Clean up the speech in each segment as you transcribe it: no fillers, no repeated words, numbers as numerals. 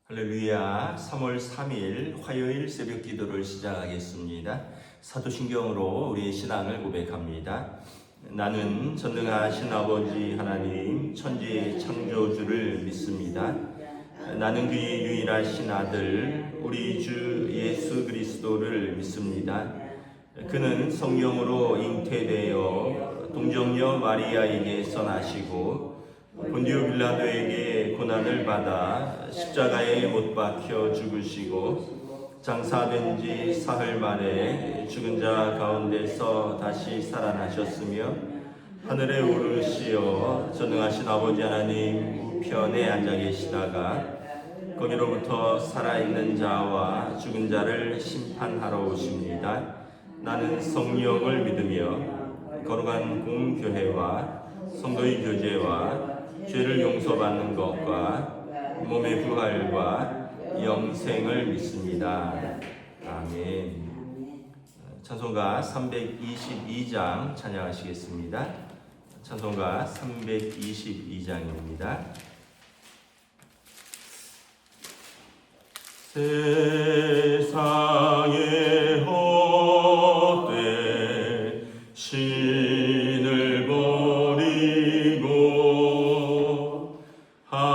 할렐루야. 3월 3일 화요일 새벽 기도를 시작하겠습니다. 사도신경으로 우리의 신앙을 고백합니다. 나는 전능하신 아버지 하나님 천지의 창조주를 믿습니다. 나는 그의 유일하신 아들 우리 주 예수 그리스도를 믿습니다. 그는 성령으로 잉태되어 동정녀 마리아에게서 나시고 본디오 빌라도에게 고난을 받아 십자가에 못 박혀 죽으시고 장사된 지 사흘 만에 죽은 자 가운데서 다시 살아나셨으며 하늘에 오르시어 전능하신 아버지 하나님 우편에 앉아 계시다가 거기로부터 살아있는 자와 죽은 자를 심판하러 오십니다. 나는 성령을 믿으며 거룩한 공교회와 성도의 교제와 죄를 용서받는 것과 몸의 부활과 영생을 믿습니다. 아멘. 찬송가 322장 찬양하시겠습니다. 찬송가 322장입니다. 세상의 헛되 신을 버리고 하나님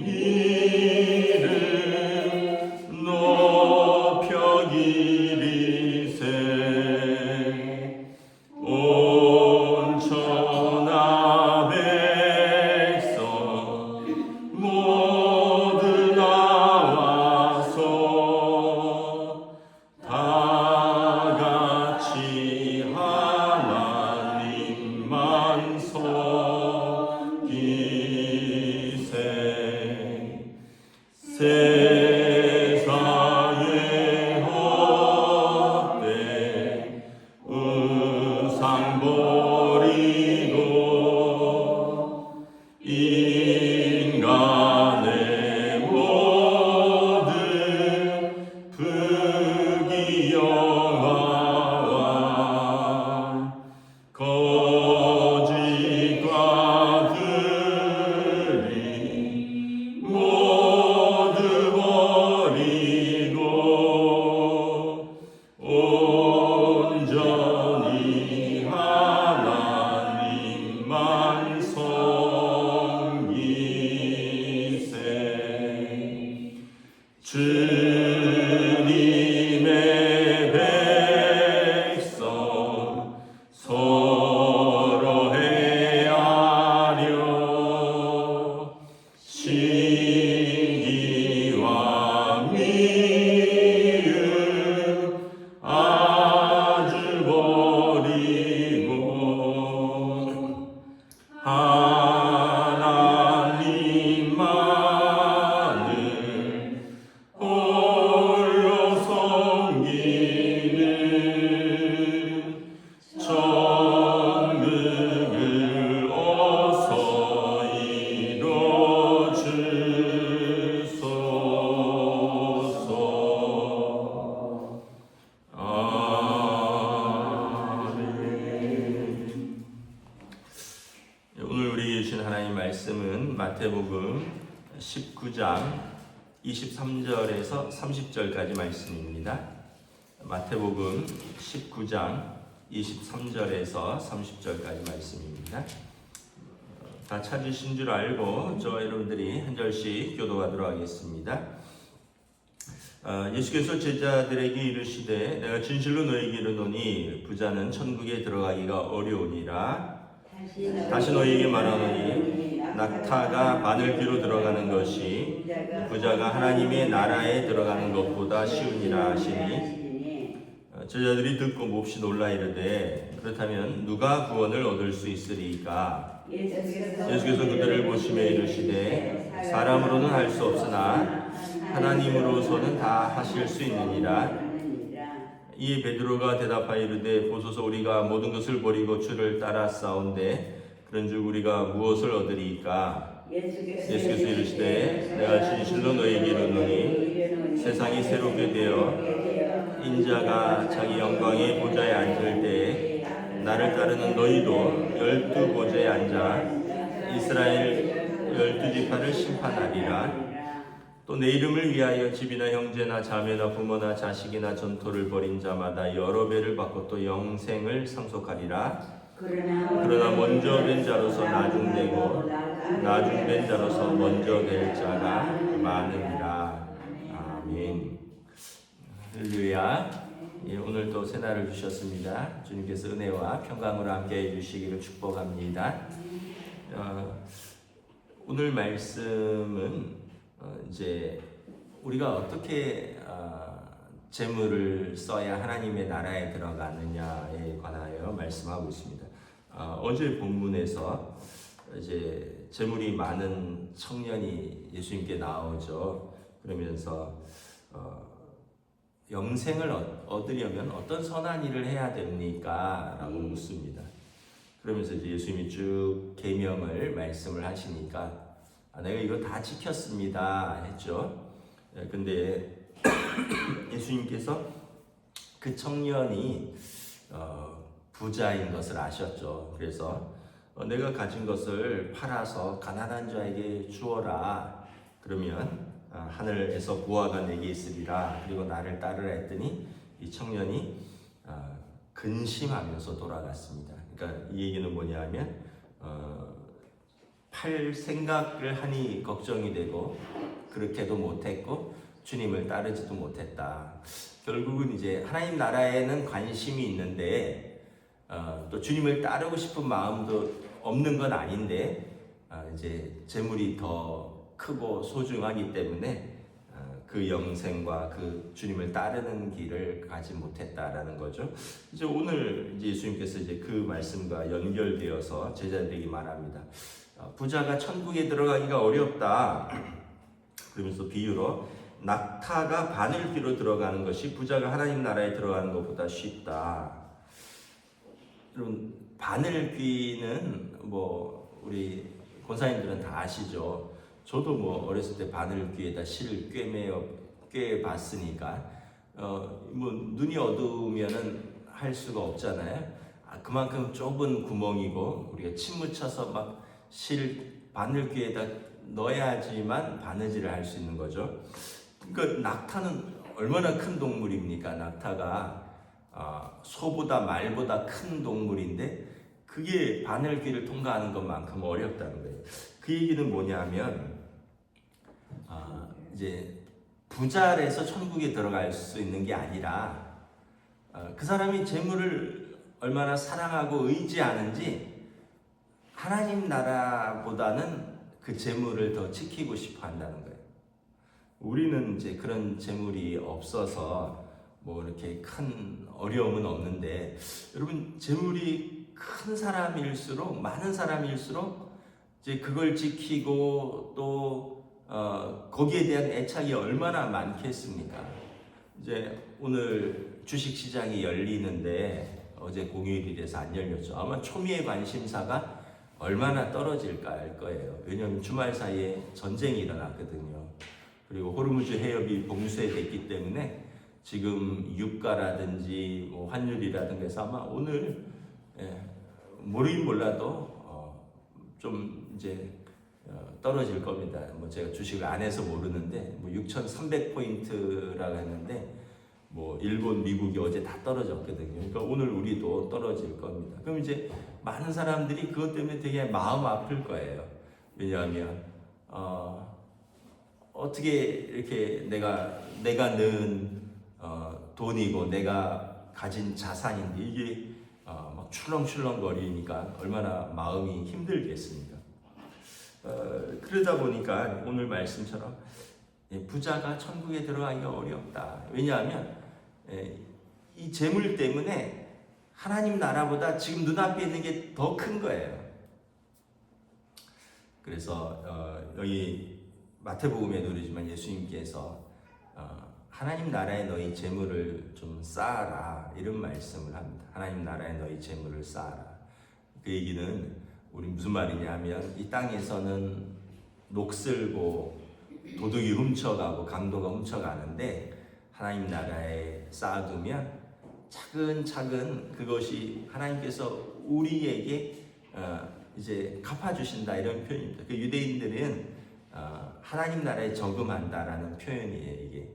이름 높여 기리세 온 천하 백성 모두 나와서 다 같이 하나님만 섬기세. 세상의 헛되 우상 버리고 인간의 모든 부귀영화와 거짓과 들이 모두 버리고 온전히 하나님만 섬기세. 주님의 백성 서로 헤아려 시기와 미움 아주 버리고 하나님만을 홀로 섬기는 천국을 어서 이뤄주소서. 아멘. 오늘 우리 주신 하나님 말씀은 마태복음 19장 23절에서 30절까지 말씀입니다. 마태복음 19장 23절에서 30절까지 말씀입니다. 다 찾으신 줄 알고 저와 여러분들이 한 절씩 교도하도록 하겠습니다. 예수께서 제자들에게 이르시되 내가 진실로 너희에게 이르노니 부자는 천국에 들어가기가 어려우니라. 다시 너희에게 말하노니 낙타가 바늘귀로 들어가는 것이 부자가 하나님의 나라에 들어가는 것보다 쉬우니라 하시니 제자들이 듣고 몹시 놀라 이르되 그렇다면 누가 구원을 얻을 수 있으리까? 예수께서 그들을 보시며 이르시되 사람으로는 할 수 없으나 하나님으로서는 다 하실 수 있느니라. 이에 베드로가 대답하여 이르되 보소서 우리가 모든 것을 버리고 주를 따라 싸운데 그런즉 우리가 무엇을 얻으리이까? 예수께서 이르시되 내가 진실로 너희에게 이르노니 세상이 새롭게 되어 인자가 자기 영광의 보좌에 앉을 때에 나를 따르는 너희도 12 보좌에 앉아 이스라엘 12지파를 심판하리라. 또 내 이름을 위하여 집이나 형제나 자매나 부모나 자식이나 전토를 벌인 자마다 여러 배를 받고 또 영생을 상속하리라. 그러나 먼저 된 자로서 나중되고 나중된 자로서 먼저 될 자가 많으리라. 아멘. 할렐루야. 예, 오늘도 새날을 주셨습니다. 주님께서 은혜와 평강으로 함께 해주시기를 축복합니다. 오늘 말씀은 이제 우리가 어떻게 재물을 써야 하나님의 나라에 들어가느냐에 관하여 말씀하고 있습니다. 어제 본문에서 이제 재물이 많은 청년이 예수님께 나오죠. 그러면서 영생을 얻으려면 어떤 선한 일을 해야 됩니까? 라고 묻습니다. 그러면서 이제 예수님이 쭉 계명을 말씀을 하시니까 내가 이거 다 지켰습니다 했죠. 근데 예수님께서 그 청년이 부자인 것을 아셨죠. 그래서 내가 가진 것을 팔아서 가난한 자에게 주어라. 그러면 하늘에서 부하가 내게 있으리라. 그리고 나를 따르라 했더니 이 청년이 근심하면서 돌아갔습니다. 그러니까 이 얘기는 뭐냐면 팔 생각을 하니 걱정이 되고 그렇게도 못했고 주님을 따르지도 못했다. 결국은 이제 하나님 나라에는 관심이 있는데 또 주님을 따르고 싶은 마음도 없는 건 아닌데 이제 재물이 더 크고 소중하기 때문에 그 영생과 그 주님을 따르는 길을 가지 못했다라는 거죠. 이제 오늘 이제 예수님께서 이제 그 말씀과 연결되어서 제자들에게 말합니다. 부자가 천국에 들어가기가 어렵다. 그러면서 비유로 낙타가 바늘귀로 들어가는 것이 부자가 하나님 나라에 들어가는 것보다 쉽다. 여러분, 바늘귀는 뭐 우리 권사님들은 다 아시죠. 저도 뭐 어렸을 때 바늘귀에다 실을 꿰 봤으니까 뭐 눈이 어두우면은 할 수가 없잖아요. 그만큼 좁은 구멍이고 우리가 침 묻혀서 막 바늘귀에다 넣어야지만 바느질을 할 수 있는 거죠. 그러니까 낙타는 얼마나 큰 동물입니까? 낙타가 소보다 말보다 큰 동물인데 그게 바늘귀를 통과하는 것만큼 어렵다는 거예요. 그 얘기는 뭐냐면 이제 부자라서 천국에 들어갈 수 있는 게 아니라 그 사람이 재물을 얼마나 사랑하고 의지하는지 하나님 나라보다는 그 재물을 더 지키고 싶어 한다는 거예요. 우리는 이제 그런 재물이 없어서 뭐 이렇게 큰 어려움은 없는데 여러분 재물이 큰 사람일수록 많은 사람일수록 이제 그걸 지키고 또 거기에 대한 애착이 얼마나 많겠습니까? 이제 오늘 주식 시장이 열리는데 어제 공휴일이라서 안 열렸죠. 아마 초미의 관심사가 얼마나 떨어질까 할 거예요. 왜냐하면 주말 사이에 전쟁이 일어났거든요. 그리고 호르무즈 해협이 봉쇄됐기 때문에 지금 유가라든지 뭐 환율이라든가 해서 아마 오늘 모르긴 몰라도 좀 이제 떨어질 겁니다. 뭐 제가 주식을 안 해서 모르는데 뭐 6,300포인트라고 했는데 뭐 일본, 미국이 어제 다 떨어졌거든요. 그러니까 오늘 우리도 떨어질 겁니다. 그럼 이제 많은 사람들이 그것 때문에 되게 마음 아플 거예요. 왜냐하면 어떻게 이렇게 내가 넣은 돈이고 내가 가진 자산인데 이게 막 출렁출렁거리니까 얼마나 마음이 힘들겠습니까? 그러다 보니까 오늘 말씀처럼 부자가 천국에 들어가기가 어렵다. 왜냐하면 이 재물 때문에 하나님 나라보다 지금 눈앞에 있는 게 더 큰 거예요. 그래서 여기 마태복음에도 그러지만 예수님께서 하나님 나라에 너희 재물을 좀 쌓아라 이런 말씀을 합니다. 하나님 나라에 너희 재물을 쌓아라. 그 얘기는 우리 무슨 말이냐 하면 이 땅에서는 녹슬고 도둑이 훔쳐가고 강도가 훔쳐가는데 하나님 나라에 쌓아두면 차근차근 그것이 하나님께서 우리에게 이제 갚아주신다 이런 표현입니다. 그 유대인들은 하나님 나라에 저금한다라는 표현이에요. 이게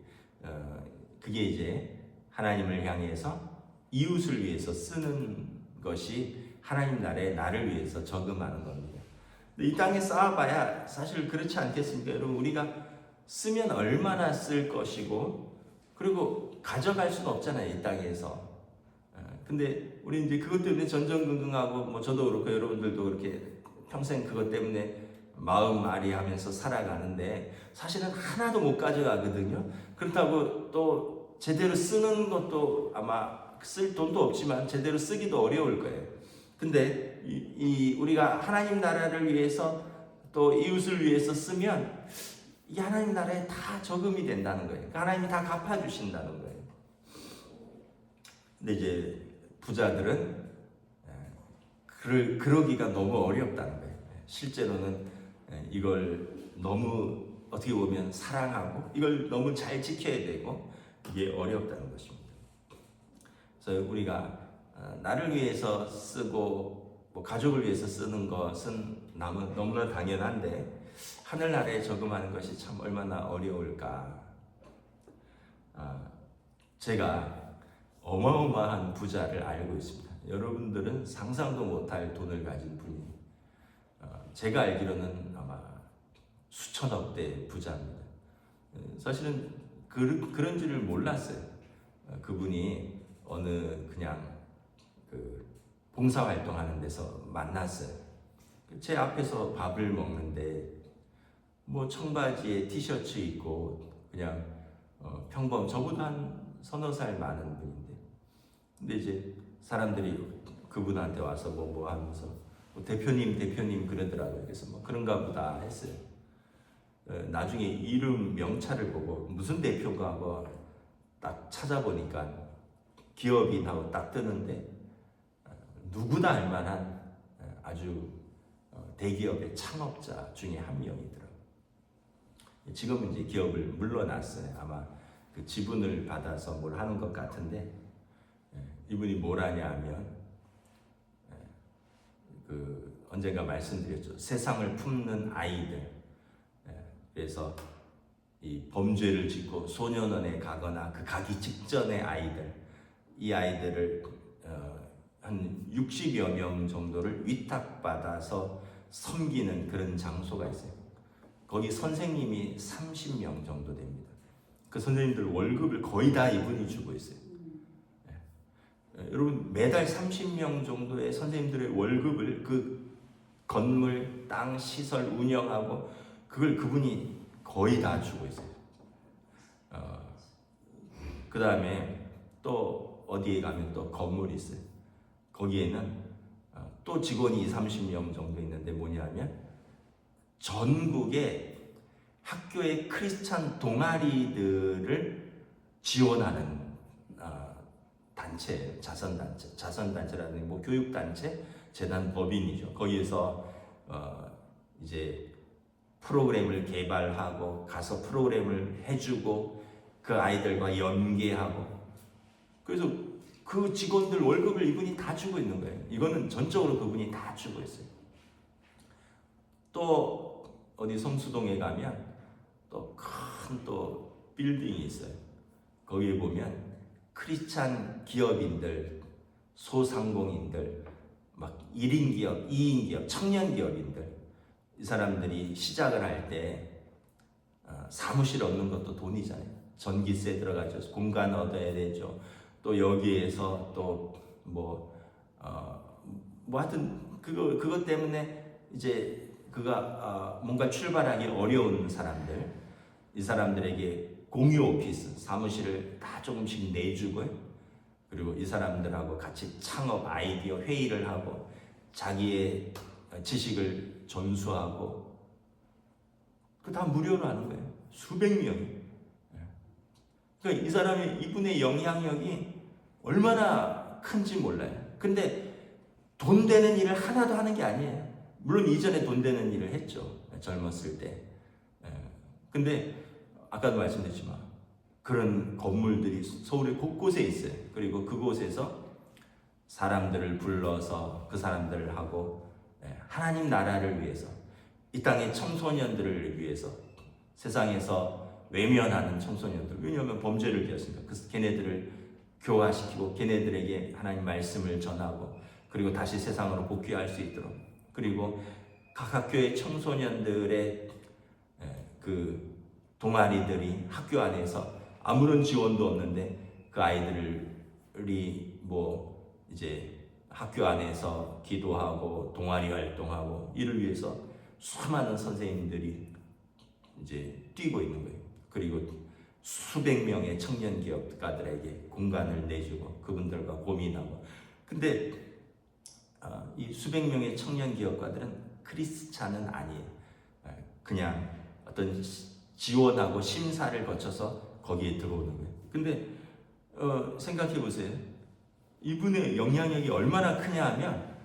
그게 이제 하나님을 향해서 이웃을 위해서 쓰는 것이 하나님 나라에 나를 위해서 저금하는 겁니다. 근데 이 땅에 쌓아봐야 사실 그렇지 않겠습니까? 여러분, 우리가 쓰면 얼마나 쓸 것이고, 그리고 가져갈 수는 없잖아요, 이 땅에서. 근데 우리 이제 그것 때문에 전전긍긍하고, 뭐 저도 그렇고 여러분들도 그렇게 평생 그것 때문에 마음 아리하면서 살아가는데 사실은 하나도 못 가져가거든요. 그렇다고 또 제대로 쓰는 것도 아마 쓸 돈도 없지만 제대로 쓰기도 어려울 거예요. 근데 우리가 하나님 나라를 위해서 또 이웃을 위해서 쓰면 이 하나님 나라에 다 저금이 된다는 거예요. 그러니까 하나님이 다 갚아주신다는 거예요. 근데 이제 부자들은 그러기가 너무 어렵다는 거예요. 실제로는 이걸 너무 어떻게 보면 사랑하고 이걸 너무 잘 지켜야 되고 이게 어렵다는 것입니다. 그래서 우리가 나를 위해서 쓰고 뭐 가족을 위해서 쓰는 것은 너무나 당연한데 하늘나라에 저금하는 것이 참 얼마나 어려울까. 제가 어마어마한 부자를 알고 있습니다. 여러분들은 상상도 못할 돈을 가진 분이 제가 알기로는 아마 수천억대 부자입니다. 사실은 그런 줄을 몰랐어요. 그분이 어느 그냥 그 봉사활동하는 데서 만났어요. 제 앞에서 밥을 먹는데 뭐 청바지에 티셔츠 입고 그냥 평범 저보다 한 서너 살 많은 분인데, 근데 이제 사람들이 그분한테 와서 뭐 하면서 대표님 그러더라고요. 그래서 뭐 그런가 보다 했어요. 나중에 이름 명찰을 보고 무슨 대표가 하고 딱 찾아보니까 기업인하고 딱 뜨는데 누구나 알 만한 아주 대기업의 창업자 중에 한 명이더라고요. 지금은 이제 기업을 물러났어요. 아마 그 지분을 받아서 뭘 하는 것 같은데, 이분이 뭘 하냐 하면 언젠가 말씀드렸죠. 세상을 품는 아이들. 그래서 이 범죄를 짓고 소년원에 가거나 그 가기 직전의 아이들, 이 아이들을 한 60여 명 정도를 위탁받아서 섬기는 그런 장소가 있어요. 거기 선생님이 30명 정도 됩니다. 그 선생님들 월급을 거의 다 이분이 주고 있어요. 여러분, 매달 30명 정도의 선생님들의 월급을 그 건물, 땅, 시설 운영하고 그걸 그분이 거의 다 주고 있어요. 그 다음에 또 어디에 가면 또 건물이 있어요. 거기에는 또 직원이 30명 정도 있는데 뭐냐면 전국의 학교의 크리스찬 동아리들을 지원하는 단체, 자선단체라는 뭐 교육단체, 재단 법인이죠. 거기에서 이제 프로그램을 개발하고 가서 프로그램을 해주고 그 아이들과 연계하고, 그래서 그 직원들 월급을 이분이 다 주고 있는 거예요. 이거는 전적으로 그분이 다 주고 있어요. 또 어디 성수동에 가면 또 큰 빌딩이 있어요. 거기에 보면 크리스찬 기업인들, 소상공인들, 막 1인 기업, 2인 기업, 청년 기업인들, 이 사람들이 시작을 할 때 사무실 얻는 것도 돈이잖아요. 전기세 들어가죠. 공간 얻어야 되죠. 또 여기에서 또 하여튼 그것 때문에 이제 그가 뭔가 출발하기 어려운 사람들, 이 사람들에게 공유 오피스, 사무실을 다 조금씩 내주고요. 그리고 이 사람들하고 같이 창업 아이디어 회의를 하고 자기의 지식을 전수하고 그 다 무료로 하는 거예요. 수백 명이. 그러니까 이분의 영향력이 얼마나 큰지 몰라요. 근데 돈 되는 일을 하나도 하는 게 아니에요. 물론 이전에 돈 되는 일을 했죠. 젊었을 때. 근데 아까도 말씀드렸지만 그런 건물들이 서울의 곳곳에 있어요. 그리고 그곳에서 사람들을 불러서 그 사람들하고 하나님 나라를 위해서, 이 땅의 청소년들을 위해서, 세상에서 외면하는 청소년들, 왜냐하면 범죄를 지었으니까 그래서 걔네들을 교화시키고 걔네들에게 하나님 말씀을 전하고 그리고 다시 세상으로 복귀할 수 있도록, 그리고 각 학교의 청소년들의 그 동아리들이 학교 안에서 아무런 지원도 없는데 그 아이들이 뭐 이제 학교 안에서 기도하고 동아리 활동하고 이를 위해서 수많은 선생님들이 이제 뛰고 있는 거예요. 그리고 수백 명의 청년 기업가들에게 공간을 내주고 그분들과 고민하고. 근데 이 수백 명의 청년 기업가들은 크리스찬은 아니에요. 그냥 어떤 지원하고 심사를 거쳐서 거기에 들어오는 거예요. 근데 생각해 보세요. 이분의 영향력이 얼마나 크냐 하면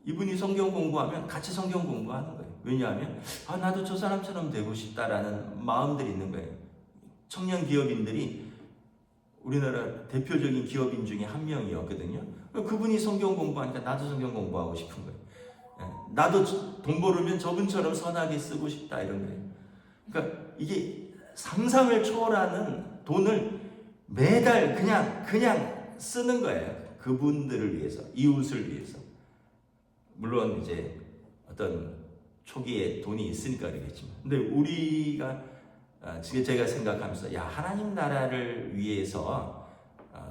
이분이 성경 공부하면 같이 성경 공부하는 거예요. 왜냐하면 나도 저 사람처럼 되고 싶다라는 마음들이 있는 거예요. 청년 기업인들이 우리나라 대표적인 기업인 중에 한 명이었거든요. 그분이 성경 공부하니까 나도 성경 공부하고 싶은 거예요. 나도 돈 벌으면 저분처럼 선하게 쓰고 싶다 이런 거예요. 그러니까 이게 상상을 초월하는 돈을 매달 그냥 쓰는 거예요. 그분들을 위해서, 이웃을 위해서. 물론 이제 어떤 초기에 돈이 있으니까 그러겠지만, 근데 우리가 지금 제가 생각하면서 하나님 나라를 위해서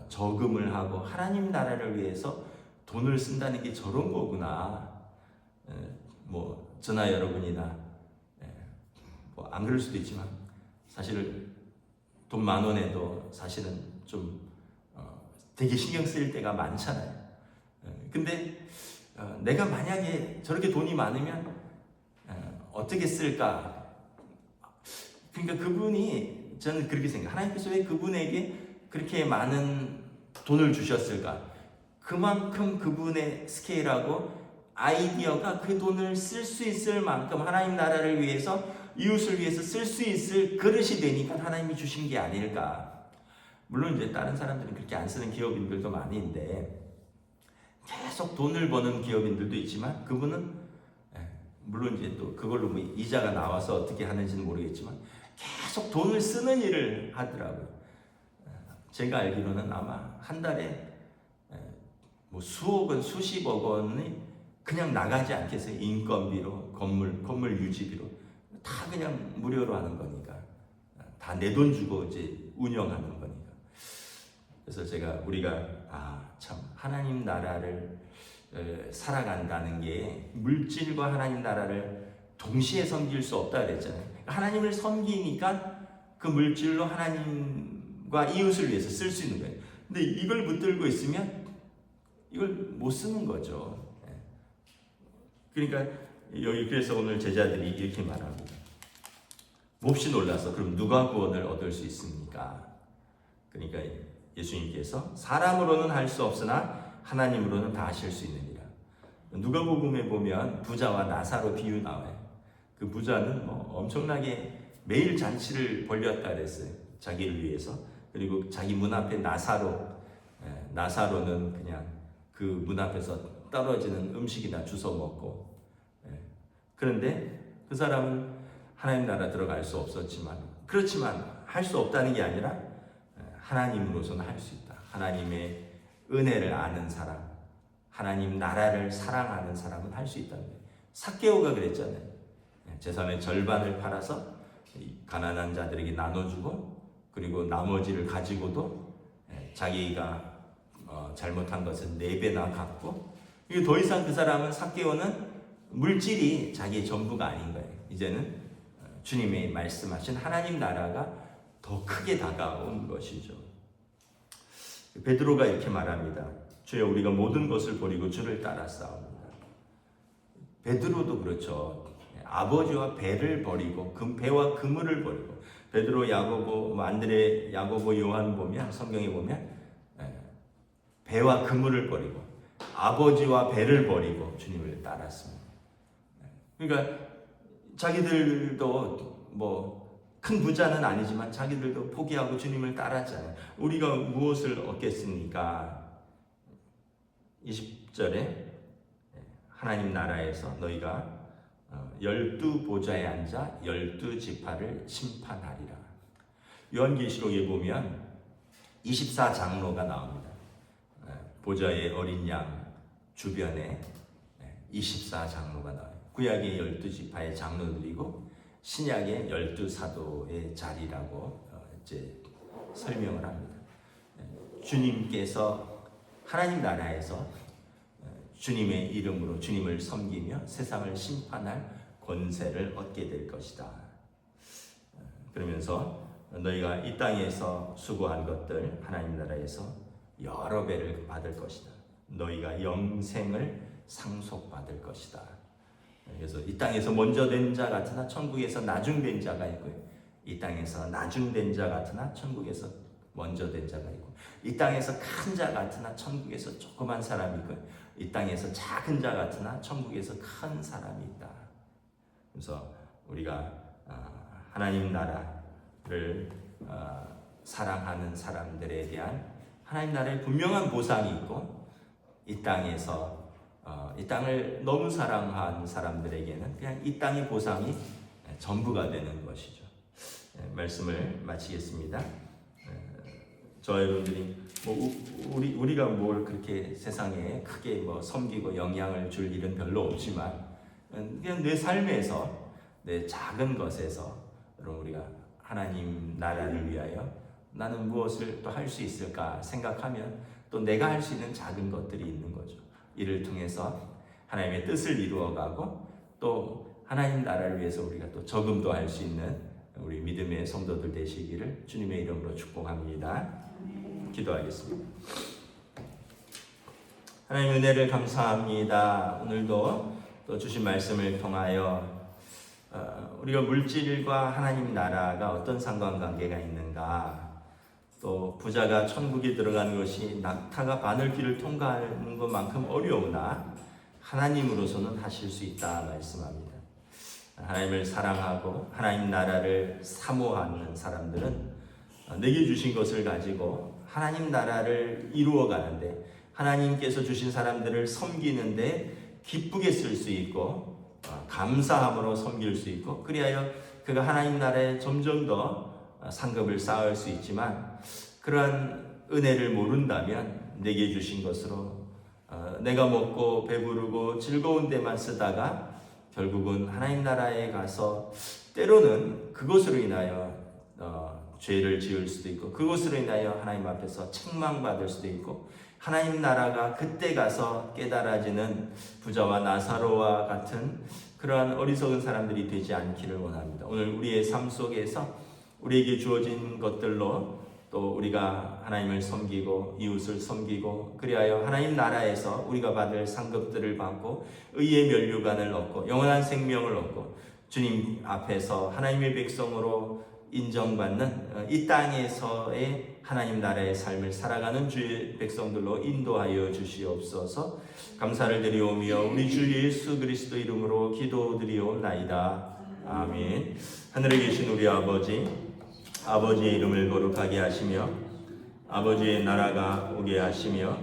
저금을 하고 하나님 나라를 위해서 돈을 쓴다는 게 저런 거구나. 뭐 저나 여러분이나 뭐 안 그럴 수도 있지만 사실 돈 10,000원에도 사실은 좀 되게 신경 쓰일 때가 많잖아요. 근데 내가 만약에 저렇게 돈이 많으면 어떻게 쓸까? 그러니까 그분이, 저는 그렇게 생각해요. 하나님께서 왜 그분에게 그렇게 많은 돈을 주셨을까? 그만큼 그분의 스케일하고 아이디어가 그 돈을 쓸 수 있을 만큼 하나님 나라를 위해서, 이웃을 위해서 쓸 수 있을 그릇이 되니까 하나님이 주신 게 아닐까. 물론 이제 다른 사람들은 그렇게 안 쓰는 기업인들도 많이 있는데 계속 돈을 버는 기업인들도 있지만 그분은 물론 이제 또 그걸로 뭐 이자가 나와서 어떻게 하는지는 모르겠지만 계속 돈을 쓰는 일을 하더라고요. 제가 알기로는 아마 한 달에 뭐 수억 원, 수십억 원이 그냥 나가지 않겠어요. 인건비로, 건물 유지비로 다 그냥 무료로 하는 거니까, 다 내 돈 주고 이제 운영하는 거니까. 그래서 우리가 참 하나님 나라를 살아간다는 게 물질과 하나님 나라를 동시에 섬길 수 없다 그랬잖아요. 하나님을 섬기니까 그 물질로 하나님과 이웃을 위해서 쓸 수 있는 거예요. 근데 이걸 붙들고 있으면 이걸 못 쓰는 거죠. 그러니까 그래서 오늘 제자들이 이렇게 말합니다. 몹시 놀라서 그럼 누가 구원을 얻을 수 있습니까? 그러니까 예수님께서 사람으로는 할 수 없으나 하나님으로는 다 하실 수 있느니라. 누가복음에 보면 부자와 나사로 비유 나와요. 그 부자는 뭐 엄청나게 매일 잔치를 벌였다 그랬어요. 자기를 위해서. 그리고 자기 문 앞에 나사로는 그냥 그 문 앞에서 떨어지는 음식이나 주워 먹고. 그런데 그 사람은 하나님 나라 들어갈 수 없었지만, 그렇지만 할 수 없다는 게 아니라 하나님으로서는 할 수 있다. 하나님의 은혜를 아는 사람, 하나님 나라를 사랑하는 사람은 할 수 있다는 거예요. 삭개오가 그랬잖아요. 재산의 절반을 팔아서 가난한 자들에게 나눠주고, 그리고 나머지를 가지고도 자기가 잘못한 것은 4배나 갚고, 더 이상 그 사람은, 삭개오는 물질이 자기의 전부가 아닌 거예요. 이제는 주님의 말씀하신 하나님 나라가 더 크게 다가온 것이죠. 베드로가 이렇게 말합니다. 주여, 우리가 모든 것을 버리고 주를 따랐사옵니다. 베드로도 그렇죠. 아버지와 배를 버리고 배와 그물을 버리고, 베드로, 야고보, 안드레, 야고보, 요한 보면, 성경에 보면 배와 그물을 버리고 아버지와 배를 버리고 주님을 따랐습니다. 그러니까 자기들도 뭐 큰 부자는 아니지만 자기들도 포기하고 주님을 따랐잖아요. 우리가 무엇을 얻겠습니까? 20절에 하나님 나라에서 너희가 12보좌에 앉아 12지파를 심판하리라. 요한계시록에 보면 24장로가 나옵니다. 보좌의 어린 양 주변에 24장로가 나와요. 구약의 12지파의 장로들이고 신약의 12사도의 자리라고 이제 설명을 합니다. 주님께서 하나님 나라에서 주님의 이름으로 주님을 섬기며 세상을 심판할 권세를 얻게 될 것이다. 그러면서 너희가 이 땅에서 수고한 것들 하나님 나라에서 여러 배를 받을 것이다. 너희가 영생을 상속받을 것이다. 그래서 이 땅에서 먼저 된 자 같으나 천국에서 나중된 자가 있고요. 이 땅에서 나중된 자 같으나 천국에서 먼저 된 자가 있고, 이 땅에서 큰 자 같으나 천국에서 조그만 사람이 있고, 이 땅에서 작은 자 같으나 천국에서 큰 사람이 있다. 그래서 우리가 하나님 나라를 사랑하는 사람들에 대한 하나님 나라의 분명한 보상이 있고, 이 땅에서 이 땅을 너무 사랑한 사람들에게는 그냥 이 땅의 보상이 전부가 되는 것이죠. 말씀을 마치겠습니다. 저와 여러분들이 우리가 뭘 그렇게 세상에 크게 섬기고 영향을 줄 일은 별로 없지만, 그냥 내 삶에서 내 작은 것에서 여러분 우리가 하나님 나라를 위하여 나는 무엇을 또 할 수 있을까 생각하면 또 내가 할 수 있는 작은 것들이 있는 거죠. 이를 통해서 하나님의 뜻을 이루어가고 또 하나님 나라를 위해서 우리가 또 저금도 할 수 있는 우리 믿음의 성도들 되시기를 주님의 이름으로 축복합니다. 기도하겠습니다. 하나님 은혜를 감사합니다. 오늘도 또 주신 말씀을 통하여 우리가 물질과 하나님 나라가 어떤 상관관계가 있는가, 또 부자가 천국에 들어가는 것이 낙타가 바늘길을 통과하는 것만큼 어려우나 하나님으로서는 하실 수 있다 말씀합니다. 하나님을 사랑하고 하나님 나라를 사모하는 사람들은 내게 주신 것을 가지고 하나님 나라를 이루어가는데, 하나님께서 주신 사람들을 섬기는데 기쁘게 쓸 수 있고 감사함으로 섬길 수 있고, 그리하여 그가 하나님 나라에 점점 더 상급을 쌓을 수 있지만, 그러한 은혜를 모른다면 내게 주신 것으로 내가 먹고 배부르고 즐거운 데만 쓰다가 결국은 하나님 나라에 가서 때로는 그것으로 인하여 죄를 지을 수도 있고, 그것으로 인하여 하나님 앞에서 책망받을 수도 있고, 하나님 나라가 그때 가서 깨달아지는 부자와 나사로와 같은 그러한 어리석은 사람들이 되지 않기를 원합니다. 오늘 우리의 삶 속에서 우리에게 주어진 것들로 또 우리가 하나님을 섬기고 이웃을 섬기고, 그리하여 하나님 나라에서 우리가 받을 상급들을 받고 의의 면류관을 얻고 영원한 생명을 얻고 주님 앞에서 하나님의 백성으로 인정받는 이 땅에서의 하나님 나라의 삶을 살아가는 주의 백성들로 인도하여 주시옵소서. 감사를 드리오며 우리 주 예수 그리스도 이름으로 기도드리오나이다. 아멘. 하늘에 계신 우리 아버지의 이름을 거룩하게 하시며 아버지의 나라가 오게 하시며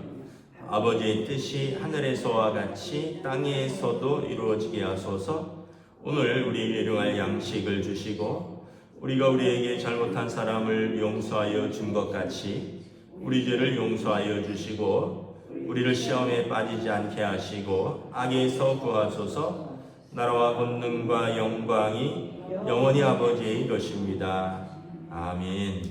아버지의 뜻이 하늘에서와 같이 땅에서도 이루어지게 하소서. 오늘 우리에게 일용할 양식을 주시고 우리가 우리에게 잘못한 사람을 용서하여 준 것 같이 우리 죄를 용서하여 주시고 우리를 시험에 빠지지 않게 하시고 악에서 구하소서. 나라와 권능과 영광이 영원히 아버지의 것입니다. 아멘.